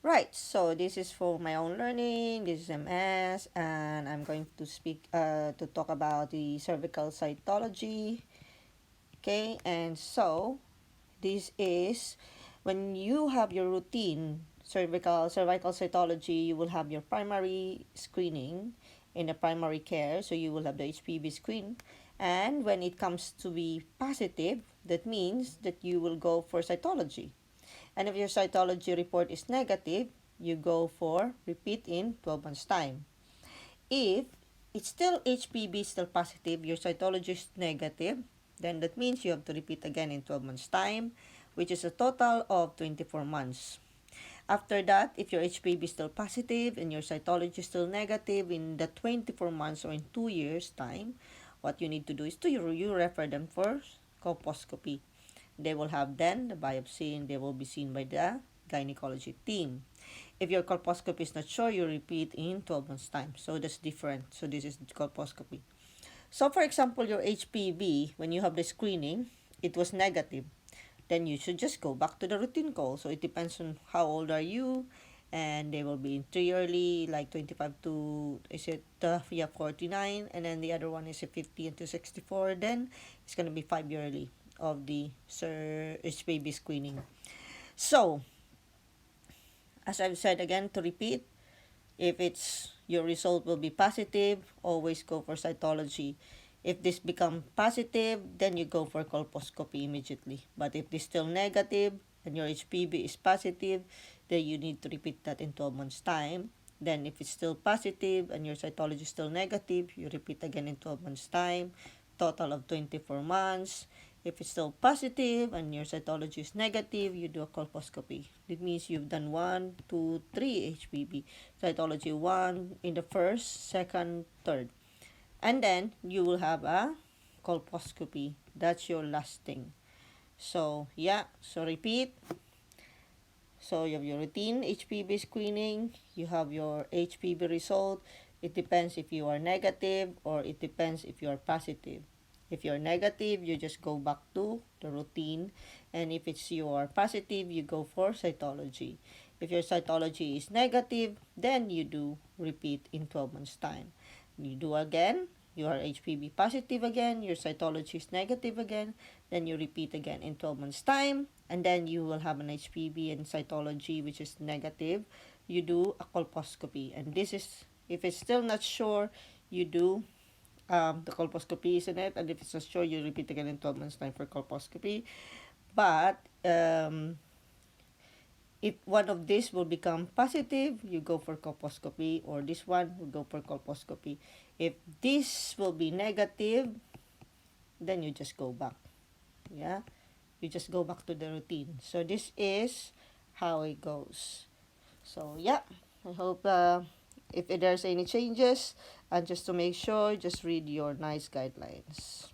Right, so this is for my own learning. This is MS, and I'm going to speak to talk about the cervical cytology. Okay, and so this is when you have your routine cervical cytology. You will have your primary screening in the primary care, so you will have the HPV screen. And when it comes to be positive, that means that you will go for cytology. And if your cytology report is negative, you go for repeat in 12 months time. If it's still HPV still positive, your cytology is negative, then that means you have to repeat again in 12 months time, which is a total of 24 months. After that, if your HPV is still positive and your cytology is still negative in the 24 months or in 2 years time, what you need to do is to you refer them for colposcopy. They will have then the biopsy and they will be seen by the gynecology team. If your colposcopy is not sure, you repeat in 12 months time. So that's different. So this is colposcopy. So for example, your HPV, when you have the screening, it was negative. Then you should just go back to the routine call. So it depends on how old are you, and they will be in 3 yearly, like 25 to, is it, yeah, 49, and then the other one is a 50 and to 64. Then it's going to be 5 yearly of the HPV screening. So, as I've said again, to repeat, if it's your result will be positive, always go for cytology. If this become positive, then you go for colposcopy immediately. But if this still negative and your HPV is positive, then you need to repeat that in 12 months time. Then if it's still positive and your cytology is still negative, you repeat again in 12 months time, total of 24 months. If it's still positive and your cytology is negative, you do a colposcopy. That means you've done 1, 2, 3 HPV. Cytology 1 in the first, second, third. And then you will have a colposcopy. That's your last thing. So, yeah. So, repeat. So, you have your routine HPV screening. You have your HPV result. It depends if you are negative or it depends if you are positive. If you're negative, you just go back to the routine. And if it's you are positive, you go for cytology. If your cytology is negative, then you do repeat in 12 months' time. You do again, you are HPV positive again, your cytology is negative again, then you repeat again in 12 months' time, and then you will have an HPV and cytology which is negative. You do a colposcopy, and this is, if it's still not sure, you do the colposcopy, isn't it? And if it's not sure, you repeat again in 12 months' time for colposcopy. But if one of these will become positive, you go for colposcopy, or this one will go for colposcopy. If this will be negative, then you just go back. Yeah, you just go back to the routine. So this is how it goes. So yeah, I hope if there's any changes, and just to make sure, just read your NICE guidelines.